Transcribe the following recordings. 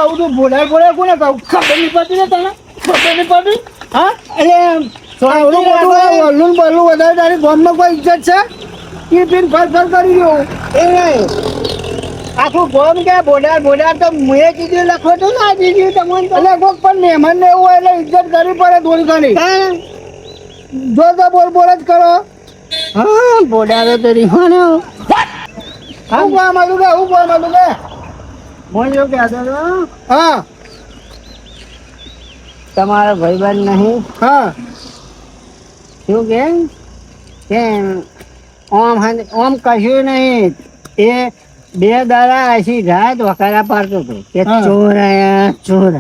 આવું તો બોલાય બોલાય કોને કહું ખબર નહીં પડતી ને તને ખબર નહીં પડતી હા એટલે વલ્લું બલ્લું વધારે તારી ગામમાં કોઈ ઇજ્જત છે ટિફિન ફર કરી દો એ આખું ગોમ કે બોડાર તો મેં કીધું લખો તો ના દીધું તમને એટલે કોઈક પણ મહેમાન ને એવું હોય એટલે ઇજ્જત કરવી પડે થોડી ઘણી જો તો બોલ જ કરો હા બોડારો તો રીવાનો હું કોણ મારું કે હું જો કહેતો હતો હા તમારો ભાઈબંધ નહીં હા શું કેમ ઓમ કશું નહીં એ બે દાડા આછી રાત વકારા પાડતો હતો કે ચોર આયા ચોર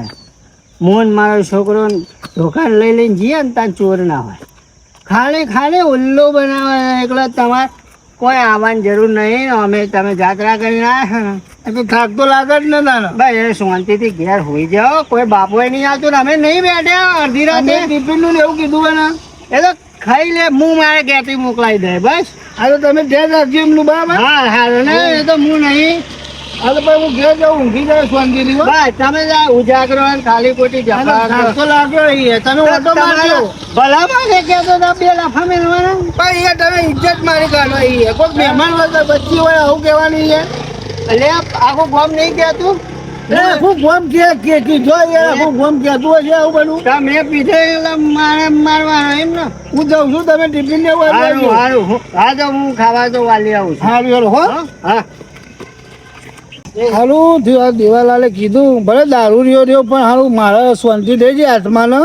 મોન મારો છોકરો ધોકા લઈને જઈએ ને ત્યાં ચોર ના હોય ખાલી ઉલ્લુ બનાવે એકલા તમારે કોઈ આવવાની જરૂર નહીં અમે તમે જાત્રા કરીને આવ્યા છો ને તો થાક તો લાગે જ ને તારે ભાઈ એ શાંતિથી ઘેર હોઈ જાઓ કોઈ બાપોએ નહીં આવતું ને અમે નહીં બેઠ્યા અડધી રાતે ટિફિનનું એવું કીધું ને એ તો ખાઈ લે હું મારે ઘેરથી મોકલાવી દે બસ આ તો તમે ધ્યાન રાખજો એમનું બરાબર હા હારું ને એ તો હું નહીં હા તો ભાઈ હું ઘેર જાઉં ઊંઘી જાય શાંતિથી બસ તમે ઉજાગરો ખાલી ખોટી થાક તો લાગ્યો રહીએ તમે ઓટો મારજો ભલા મારે કહેતો તો બે લાફા મેળવાના પણ એ તમે ઇજ્જત મારી કાઢો એ કોઈ મહેમાન હોય તો બચ્ચી હોય આવું કહેવાની છે એટલે આખું ગોમ નહીં કહેતું આખું ગોમ કે જો આખું ગોમ કહેતું હોય છે આવું બધું મેં પીધે એટલે મારે મારવાનો એમ ને હું જાઉં છું તમે ટિફિન ને સારું હા તો હું ખાવા તો વાલી આવું છું સારું હો હા હારું થયું દેવાલાલે કીધું ભલે દારૂ રહ્યો પણ હારું મારે શાંતિ થઈ જાય આત્માને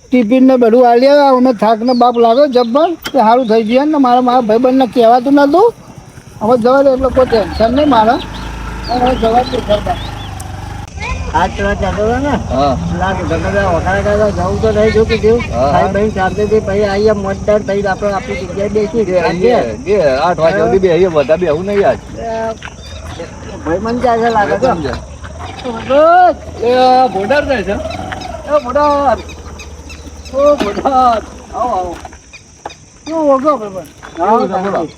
ટિફિન ને બધું આલ્યા અમે થાક ને બાપ લાગ્યો જબ્બર કે સારું થઈ જાય ને મારા ભાઈબંધને કહેવાતું નતું હવે જવા દે એટલે કોઈ ટેન્શન નહીં મારે જવા દે ઘર હાથ ચલા ચાલતો હતો ને લાગે ઘણા વખાણા કરતા જવું તો નહીં જો કીધું ભાઈ બહેન સાથે પછી આવીએ મતદાર પછી આપણે આપણી જગ્યાએ બેસી 8 વાગે સુધી બે બધા બેવું નહીં આજ ભાઈ મન જાય છે લાગે છે બોર્ડર જાય છે બોર્ડર આવો શું વગો ભાઈ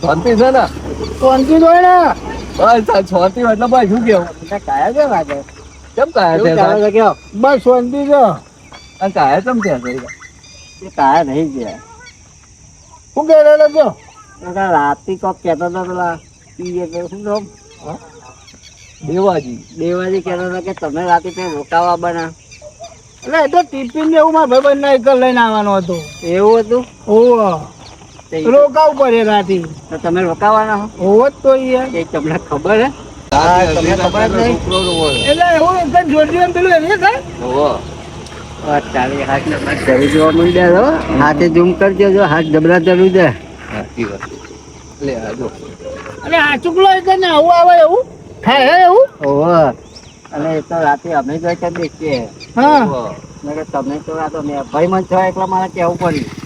શાંતિ છે ને શાંતિ જ હોય ને બસ શાંતિ એટલે ભાઈ શું કેવું કાયા છે લાગે કેમ કાયા છે બસ શાંતિ છે કાયા કેમ છે કાયા નહીં ગયા શું કહેલો છો રાતી કોક કહેતો હતો પેલા શું નામ દેવાજી કહેતો હતો કે તમે રાતે ત્યાં રોકાવા બના એટલે એ તો ટિફિન ને એવું મારા ભાઈબંધ ના એક લઈને આવવાનું હતું એવું હતું ઓહ રોકાવું પડે રાતે તો તમે રોકાવાના હોવો જ તો તમને ખબર હે તમને ખબર જ નહીં એટલે એવું એકદમ જોડી પેલું એ થાય ચાલી હાથ જરૂર જોવા મળી જાય હાથે ઝૂમ કરજો જો હાથ જબરા જરૂર છે અને આ ચૂકલો ને આવું આવે એવું થાય હે એવું અને એ તો રાતે અમે જ દેખીએ હા તમે તો આ તો ભાઈ મન છો એટલે મારે કહેવું પડ્યું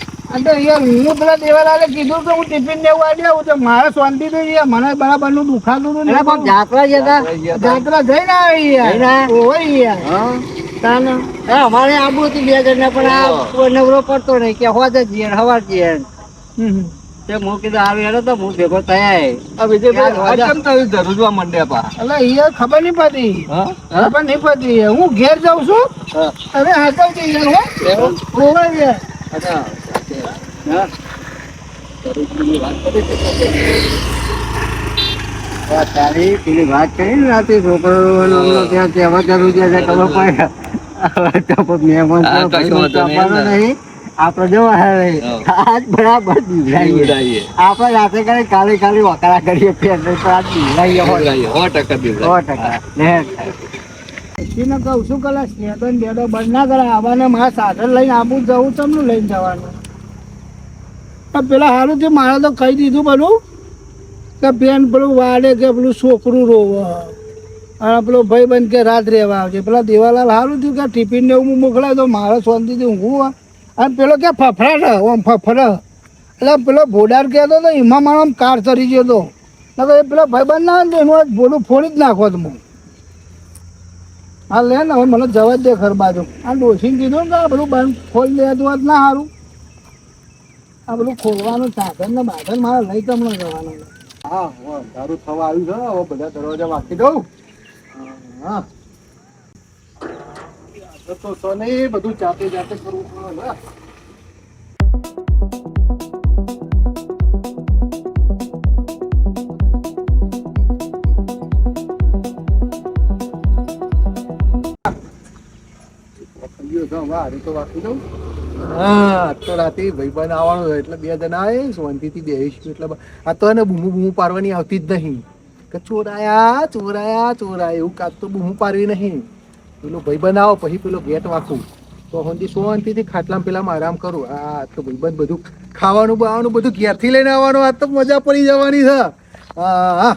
હું પેલા દેવાલાલે કીધું કે હું ટિફિન ને એવું આવી આવું તો મારે શાંતિ થઈ મને બરાબર નું દુખાતું હતું જાત્રા જાત્રા જઈને આવી અમારે આબુ હતું 2 જણ પણ આ નવરો પડતો નહીં કે હોજ જઈએ હવાર જઈએ હું કીધું આવી હેડો તો હું ભેગો થયા જરૂર મંડ્યા પા એટલે એ ખબર નહીં પડતી હું ઘેર જાઉં છું હવે હાથવતી પેલી વાત કરી ને રાતે છોકરો ત્યાં કહેવા જરૂર છે ખબર પડે મહેમાન નહીં આપડે જો આજ બરાબર આપણે રાતે કરે કાલે વકારા કરીએ કહું શું કલા સ્નેહો બેડો બંધ ના કરે આવવાને મારા સાધન લઈને આવું જવું તમને લઈને જવાનું પેલા સારું છે મારે તો કહી દીધું બધું કે બેન પેલું વાડે કે પેલું છોકરું રોવે અને પેલો ભાઈ બંધ કે રાત રહેવા આવશે પેલા દેવાલાલ સારું થયું કે ટિફિન ને એવું મોકલાય તો મારે શાંતિથી ઊંઘવું અને પેલો કે ફફડા આમ ફફડા એટલે પેલો ભોડાર કહેતો હતો એમાં મારો આમ કાર ચડી ગયો હતો એ પેલો ભાઈબંધ ના હોય એનું ભોડું ફોડી જ નાખો તમે હા લે ને હવે મને જવા જ દે ઘર બાજુ આ ડોસીને કીધું ને પેલું બંધ ખોલી દે તો ના સારું આ પેલું ખોલવાનું સાધન ને બાધન મારે લઈ તમને જવાનું હા તારું થવા આવ્યું છે હવે બધા દરવાજા વાંકી દઉં. હા તો નહીં બધું જાતે જાતે કરવું પડે ને. હા તો રાતે ભાઈબંધ આવવાનો છે એટલે 2 જણા આવે શાંતિથી બેસીશું એટલે આ તો એને બૂમું બૂમું પાડવાની આવતી જ નહીં કે ચોરાયા ચોરાયા ચોરાયા એવું કાંક તો બૂમું પાડવી નહીં. પેલો ભાઈબંધ આવો પછી પેલો ગેટ વાંકું તો હું શાંતિથી ખાટલામાં પેલામાં આરામ કરું. આ તો ભાઈબંધ બધું ખાવાનું બાવાનું બધું ઘેરથી લઈને આવવાનું. આ તો મજા પડી જવાની છે. હા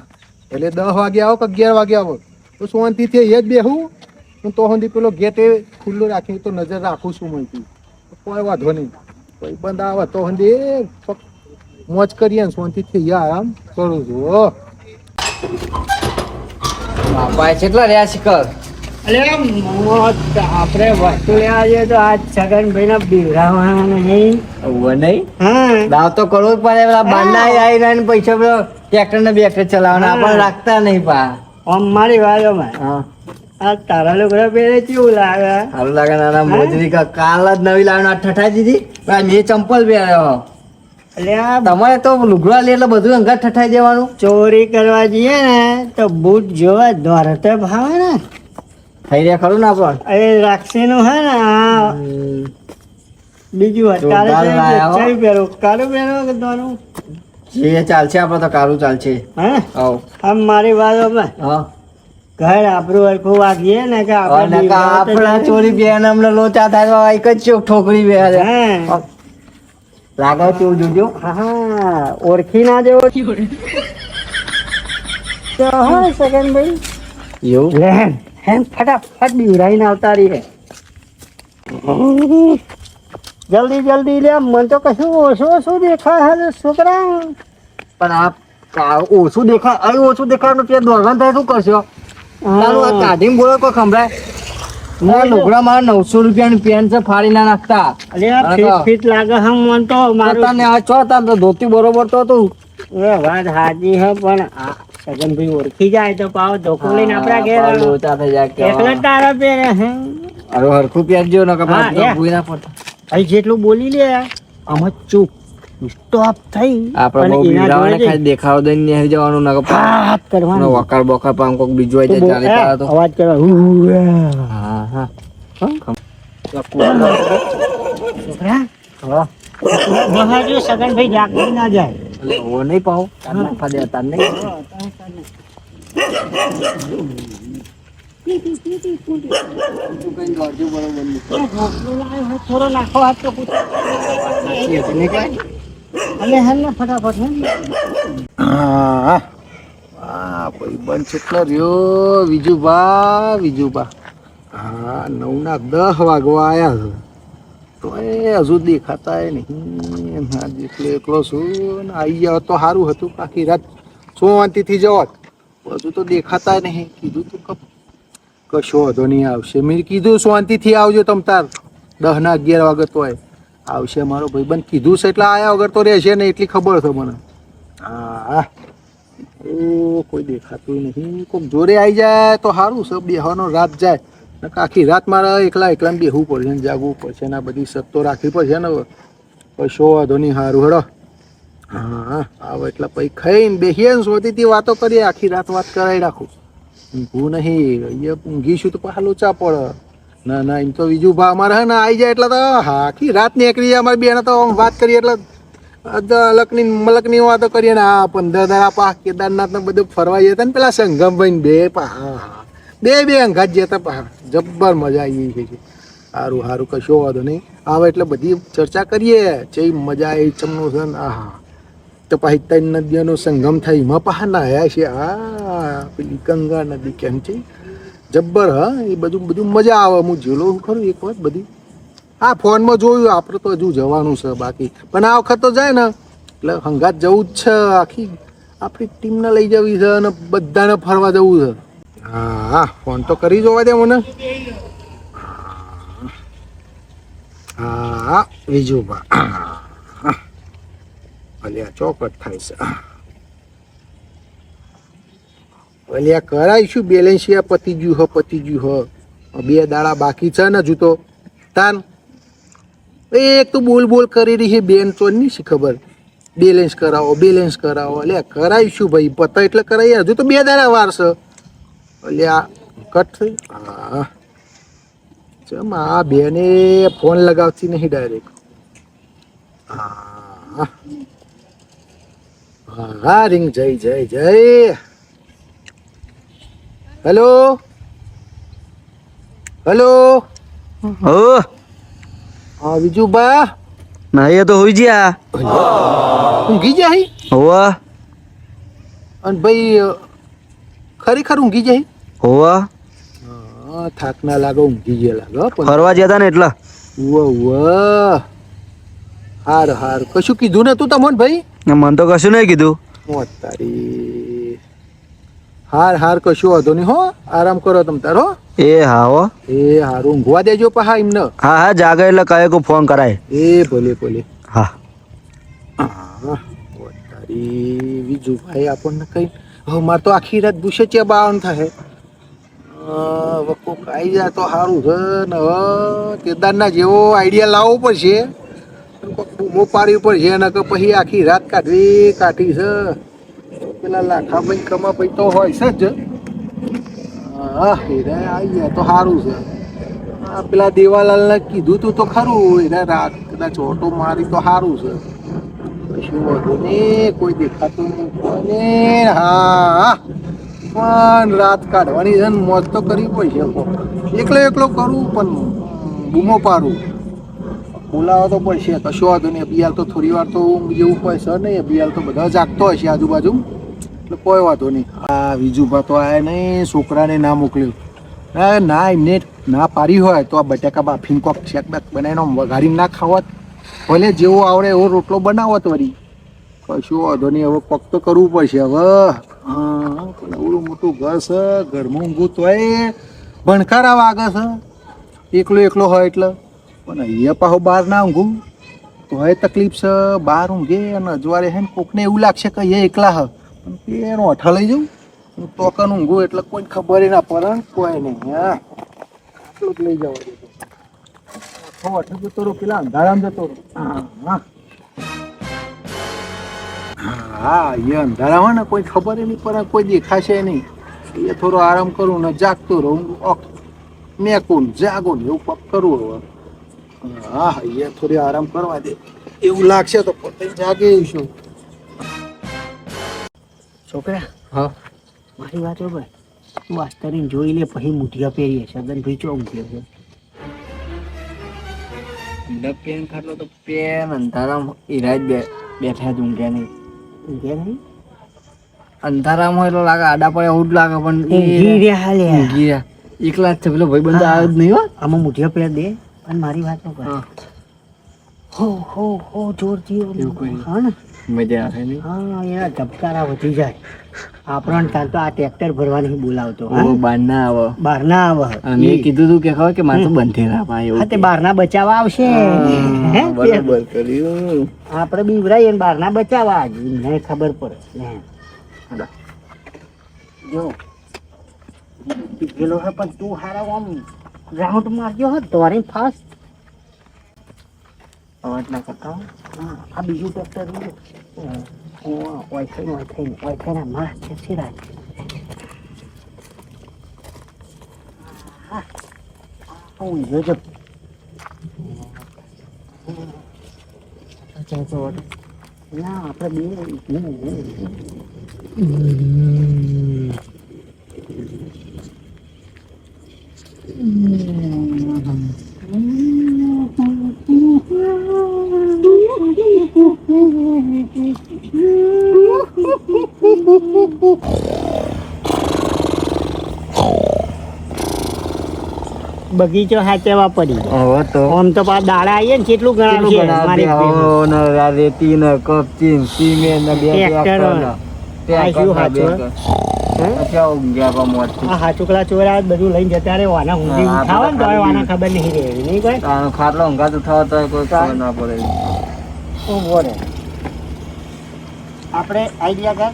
એટલે 10 વાગે આવો કે 11 વાગે આવો તો શાંતિથી એ જ બેહું. હું તો સુધી પેલો ગેટ ખુલ્લો રાખી તો નજર રાખું છું માહિતી કોઈ વાંધો નહીં. ભાઈબંધ આવે તો સુધી મોજ કરીએ ને શાંતિથી આરામ કરું છું. બાપા કેટલા રહ્યા શિખર? અરે આપણે વસ્તુ લેવા જઈએ તો આજ છગનભાઈ ના બિવડાવવાના નહીં. નહીં હા દાવ તો કરવો જ પડે. પેલા બાંડા આવી પૈસા પેલો ટ્રેક્ટર ને બેક્ટર ચલાવવાના આપણે રાખતા નહીં પા. આમ મારી વાતોમાં હા આ તારા લોકો પહેરે કેવું લાગે? સારું લાગે. નાના મોજરી કાલ જ નવી લાવીને ઠઠાઈ દીધી. મેં ચંપલ પહેર્યો. એટલે આ તમારે તો લુગડા લે એટલે બધું અંગાત ઠઠાઈ દેવાનું. ચોરી કરવા જઈએ ને તો બૂટ જોવા દોરતે ભાવે ને. થઈ રહ્યા ખરું ને આપણ એ રાખસીનું હે ને આ બીજું અત્યારે જોરદાર લાયા હો. પહેરો કાળું પહેરો કે દોનું જે ચાલશે આપડે તો કારું ચાલશે. હે આવ આમ મારી વાતોમાં હા ઘર આપણું હરખું વાગીએ ને કે આપણે આપડા ચોરી બે અમને લોચા થાય એક જ ચોક ઠોકરી બે હા લાગે કેવું જોજો. હા ઓળખી ના જેવો તો હા સગનભાઈ એવું લે હેમ ફટાફટ બીવરાઈને આવતા રહીએ. જલ્દી જલ્દી લે મન તો કશું ઓછું દેખાય છે છોકરા. પણ આ ઓછું દેખાય અહીં ઓછું દેખાય પેલા દોડવાનું થાય શું કરશો? તારું આ કાઢીને બોલો કોઈ સંભળાય. લુગડા મારા 900 રૂપિયાની પેન્ટ છે ફાડી ના નાખતા. ફિટ લાગે હમ મન તો મારું છો તાર તો ધોતી બરોબર તો હતું. વાત હાજી હે પણ આ સગનભાઈ ઓળખી જાય તો પાવ ધોકો લઈને આપડા ઘેર લોચા થઈ જાય એકલા જ તારા પહેરે હે. અરે હરખું પહેરજો ને કે ભૂઈ ના પડતા. અહીં જેટલું બોલી લે આમાં ચૂપ સ્ટોપ થઈ આપણે બહુ બીવડાવાને ખાલી દેખાડો દઈને નેહરી જવાનું ના હાથ કરવાનું વકાર બોકાર પામ કોક બીજો આવી જાય ચાલી પાડે તો અવાજ કરવા હા હા છોકરા બહાર જો સગનભાઈ જાગી ના જાય એટલે ઓ નહીં પાઉં તાર નાખવા દે તાર નહીં. થોડો નાખો હાથ તો અને હેલ ને ફટાફટ હે. હા ભાઈબંધ કેટલો રહ્યો વિજુભા. હા 9:10 વાગવા આવ્યા છે તો એ હજુ દેખાતા નહીં. હા એકલો છું ને આવી જાવ તો સારું હતું. આખી રાત શાંતિથી જવાત. હજુ તો દેખાતા નહીં. કીધું તું કશો વાંધો નહીં આવશે. મેં કીધું શાંતિથી આવજો તમ તાર 10-11 વાગે તો આવશે મારો ભાઈબંધ કીધું છે એટલે આયા વગર તો રહેશે ને એટલી ખબર છે મને. હા ઓ કોઈ દેખાતું નહીં. કોઈક જોડે આવી જાય તો સારું છે. બેહવાનો રાત જાય ને આખી રાત મારે એકલા બેહવું પડશે ને જાગવું પડશે ને આ બધી સત્તો રાખવી પડશે ને. કશો વાંધો નહીં સારું હેડો. હા આવો એટલે પછી ખાઈને બેસીએ ને શોધીથી વાતો કરીએ. આખી રાત વાત કરાવી રાખું. ઊંઘવું નહીં. અહીંયા ઊંઘીશું તો પાછા લોચા પડે. ના એમ તો બીજું ભા અમારે હે ને આવી જાય એટલે તો હા આખી રાત નીકળી જાય. અમારી બેને તો વાત કરીએ એટલે મલકની વાતો કરીએ ને. આ 15 દાડા પા કેદારનાથ ને બધું ફરવા જતા ને પેલા સંગમભાઈ બે બે અંગાત જતા પા જબ્બર મજા આવી ગઈ છે. સારું કશો વાંધો નહીં. આવે એટલે બધી ચર્ચા કરીએ. ચઈ મજા આવી ચમનું છે ને. હા તો પછી 3 નદીઓનો સંગમ થાય એમાં પાછા નાયા છે. હા પેલી ગંગા નદી કેમ છે જબ્બર. હા એ બધું મજા આવે. હું જોયું ખરું એક વખત બધી હા ફોનમાં જોયું. આપણે તો હજુ જવાનું છે બાકી. પણ આ વખત તો જાય ને એટલે હંગાત જવું જ છે. આખી આપણી ટીમને લઈ જવી છે અને બધાને ફરવા જવું છે. હા ફોન તો કરી જોવા દે મને. હા વિજુભા ભલે ચોકટ થાય છે. એટલે કરાઈશું બેલેન્સિયા પતી ગયું પતી ગયું 2 દાડા બાકી છે ને હજુ તો તાન એક તો બોલ કરી રહી છે બેન તો નહીં શી ખબર બેલેન્સ કરાવો એટલે કરાઈશું ભાઈ પતા એટલે કરાવીએ હજુ તો 2 દાડા વાર છે એટલે આ કટ થઈ હા ચમ આ બેને ફોન લગાવતી નહીં ડાયરેક્ટ હા હા રિંગ જય હેલો હો હા વિજુબા નહીં તો હોઈ ગયા ઊંઘી જાય હોવા અને ભાઈ ખરેખર ઊંઘી જાય હોવા થાક ના લાગે ઊંઘી ગયા લાગે ફરવા જતા ને એટલા હાર કશું કીધું ને તું તમને ભાઈ મને તો કશું નહીં કીધું મોત તારી હાર કશું વાંધો નહીં હો આરામ કરો તમ તારો એ હા હો એ હારું ઊંઘવા દેજો પા એમને હા જાગે એટલે કહે કે ફોન કરાય એ ભલે હા તારી વિજુભાઈ આપણને કઈ હવે મારે તો આખી રાત ભૂસે બાવન થાય હવે કોક આવી જાય તો સારું છે ને હવે કેદારના જેવો આઈડિયા લાવવો પડશે કોક બૂમો પાડવી પડશે ને કે પછી આખી રાત કાઢી છે પેલા લાખાભાઈ કમાભાઈ તો હોય છે જ હા હીરા આવી જાય તો સારું છે પેલા દેવાલાલને કીધું તું તો ખરું એને રાત કદાચ ઓટો મારી તો સારું છે કશું વાંધો નહીં કોઈ દેખાતું નહીં હા પણ રાત કાઢવાની છે ને મોજ તો કરવી પડશે એકલો કરું પણ બૂમો પાડું બોલાવો તો પડશે કશો વાંધો નહીં અભિયાલ તો થોડી વાર તો ઊંઘ જેવું હોય છે નહીં અભિયાલ તો બધા જાગતો હશે આજુબાજુ એટલે કોઈ વાંધો નહીં આ વિજુભા તો આયા નહીં છોકરાને ના મોકલ્યું ના એમને ના પાડી હોય તો આ બટાકા બાફીને કોક શેક બેક બનાવીને વઘારીને ના ખાવત ભલે જેવો આવડે એવો રોટલો બનાવત વળી કશું વાંધો નહીં હવે કોક તો કરવું પડશે હવે હા પણ એવડું મોટું ઘર છે ઘરમાં ઊંઘું તોય ભણકારા વાગે છે એકલો હોય એટલે પણ અહીંયા પાછું બહાર ના ઊંઘું તો હવે તકલીફ છે બહાર ઊંઘે અને અજવાળે હે ને કોકને એવું લાગશે કે અહીંયા એકલા હ પણ એનો અઠા લઈ જાઉં તોકન ઊંઘું એટલે કોઈ ખબર ના પડે કોઈ નહીં હા આટલું જ લઈ જવા દેતો અઠું જતો રહો પેલા અંધારામાં જતો રહો હા એ અંધારા હોય ને કોઈ ખબર નહીં પડે કોઈ દેખાશે નહીં એ થોડો આરામ કરું ને જાગતો રહું મેકું જાગું ને એવું પગ કરવું હવે હા એ થોડી આરામ કરવા દે એવું લાગશે તો પોતે જાગે શું છોકરા હા મારી વાત બરાબર તું આસ્તરીને જોઈ લે પછી મુઠિયા પહેરીએ સગન ભાઈ ચો મૂક્યો છે પેન ખાટલો તો પેન અંધારામાં ઈરાજ બેઠા જ ઊંઘ્યા નહીં ઊંઘ્યા નહીં અંધારામાં એટલો લાગે આડા પડે એવું જ લાગે પણ ઊંઘી રહ્યા લે ઊંઘી રહ્યા એકલા જ છે પેલો ભાઈ બંધ આવ્યો જ નહીં હો આમાં મુઠિયા પહેર દે અને મારી વાત ન કર હો જોરથી એવું કોઈ હા ને મજા આવે નહીં હા એના ધબકારા વધી જાય આપણને ત્યાં તો આ ટ્રેક્ટર ભરવા નહીં બોલાવતો બહાર ના આવે બહાર ના આવે અને મેં કીધું તું કે ખબર કે મારે તો બંધેરા પાય હા તે બહાર ના બચાવવા આવશે બરાબર કર્યું આપણે બીવરાઈએ ને બહાર ના બચાવવા નહીં ખબર પડે જો પેલો હે પણ તું હારા આમ રાઉન્ડ મારજો હે દોરી ફાસ્ટ અવાજ ના કરતા આ બીજું ટ્રેક્ટર ઓય ના માર છે સિરાજ જોજો ના આપણે બગીચો હાચવા પડી હવે તો આમ તો પાછા દાડા આવીએ ને કેટલું ગણાવશે રેતી ને કપચી સિમેન્ટ ને બે હાચુકલા ચોરા બધું લઈને જતા રહે વાના ઊંધી ઉઠાવે ને તો વાના ખબર નહીં રહે નહીં કોઈ ખાટલો ઊંઘા તો થવા તો કોઈ ખબર ના પડે ઉભો રહે આપણે આઈડિયા કર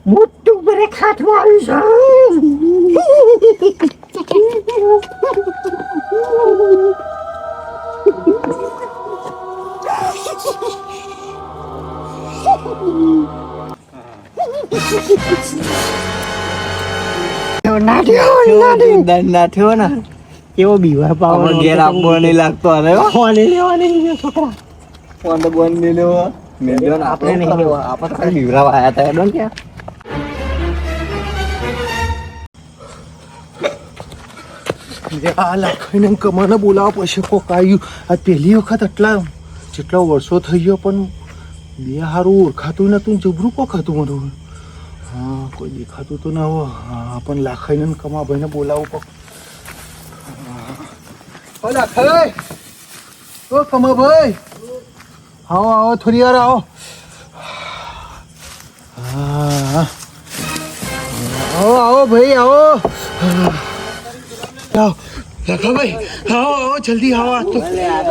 મોટું બ્રેક હાથમાં નાઠ્યો ને કેવો બીવા પાવર આપણે ઘેર આપવો નહીં લાગતો અરે ફોને લેવાની છોકરા ફોન તો બંધ નહીં લેવો મેં આપણે નહીં લેવા આપણે ખાલી બીવરાવા આવ્યા હતા એડો ને આ લાખાઈને કમાને બોલાવવા પછી કોક આવ્યું આ પહેલી વખત જેટલા વર્ષો થઈ ગયો પણ બે હારું ઓળખાતું નતું જબરું કોક હતું મારું હા કોઈ દેખાતું તો ના હોય હા પણ લાખાઈને કમા ભાઈને બોલાવવું કોક ઓ લાખાઈ ઓ કમા ભાઈ આવો આવો થોડી વાર આવો હા આવો આવો ભાઈ આવો આવો લાખાભાઈ આવો આવો જલ્દી આવો આ તો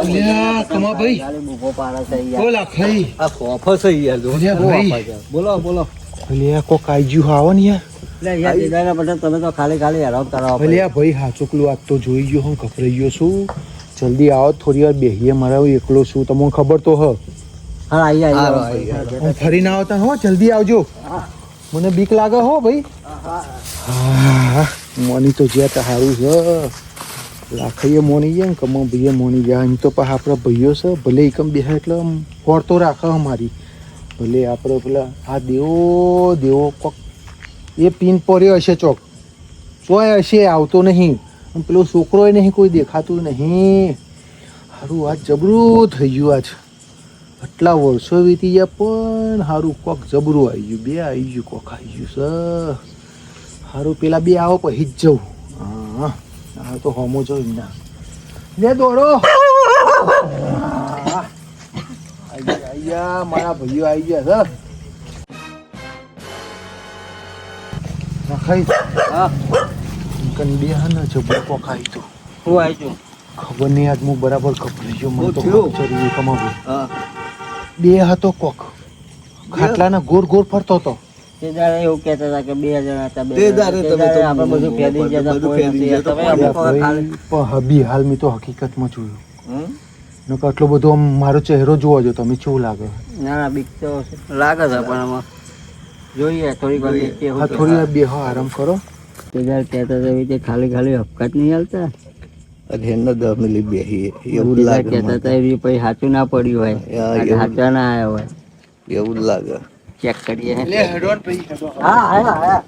લ્યા કમા ભાઈ બુકો પાડે છે યાર ઓ લાખાઈ આ ખોફો છે યાર જો લ્યા ભાઈ બોલો બોલો લ્યા કોક આઈજુ આવો ને યાર એટલે યાર દીદાના બધા તમે તો ખાલી ખાલી હેરાન કરાવો લ્યા ભાઈ હા ચોકલું આજ તો જોઈ ગયો હું ગભરાઈ ગયો છું જલ્દી આવો થોડી વાર બેહીએ મારા હું એકલો છું તમને ખબર તો હ હા આઈ હું ફરીને આવતા હો જલ્દી આવજો મને બીક લાગે હો ભાઈ હા મોની તો જ્યાં તો સારું છે લાખાઈએ મોની જાય ને કમા ભાઈએ મોની જાય એમ તો પાછા આપણા ભાઈઓ છે ભલે એકમ બેહે એટલે ફોડતો રાખે અમારી ભલે આપણે પેલા આ દેવો કોક એ પીન પડ્યો હશે ચોક ચોય હશે આવતો નહીં અને પેલો છોકરોય નહીં કોઈ દેખાતું નહીં સારું આજ જબરું થઈ ગયું આજ આટલા વર્ષો વીતી ગયા પણ સારું કોક જબરું આવી ગયું બે આવી ગયું કોક આવી ગયું સર સારું પેલા બે આવો પછી જ જવું હા હા તો હોમો જોઈ ના લે દોડો આવી ગયા મારા ભાઈઓ આવી ગયા સર ખાઈ હા કંડિયા ને જબરું કોક આવી તો હું આવી છું ખબર નહીં આજ હું બરાબર ગભરાઈ ગયો મને તો થયું? ચરી કમાવું હા બે હતો કોક ખાટલાના ગોર ગોર ફરતો હતો તે દાડે એવું કહેતા હતા કે 2 જણા હતા તે દાડે તમે તો આપણે બધું ફેદી જતા બધું કોઈ ફેદી નથી. જતા. તમે આપણે કોઈ ખાલી પણ હબી હાલ મેં તો હકીકતમાં જોયું હમ? નકર આટલો બધો આમ મારો ચહેરો જોવો છો તમે કેવું લાગે ના ના બીક તો લાગે છે પણ આમાં જોઈએ થોડીક વાર દેખીએ હા થોડી વાર બેહો આરામ કરો તે દાડે કહેતા હતા એવી રીતે ખાલી ખાલી હપકાત નહીં હાલતા અને એનો 10 મિનિટ બેહી એવું તે દાડે લાગે કહેતા મને. હતા એવી પછી સાચું ના પડ્યું હોય હા, અને એવું. સાચા ના આવ્યા હોય એવું લાગે ચેક કરીએ લે હેડો ને પછી હેડો હા હા હા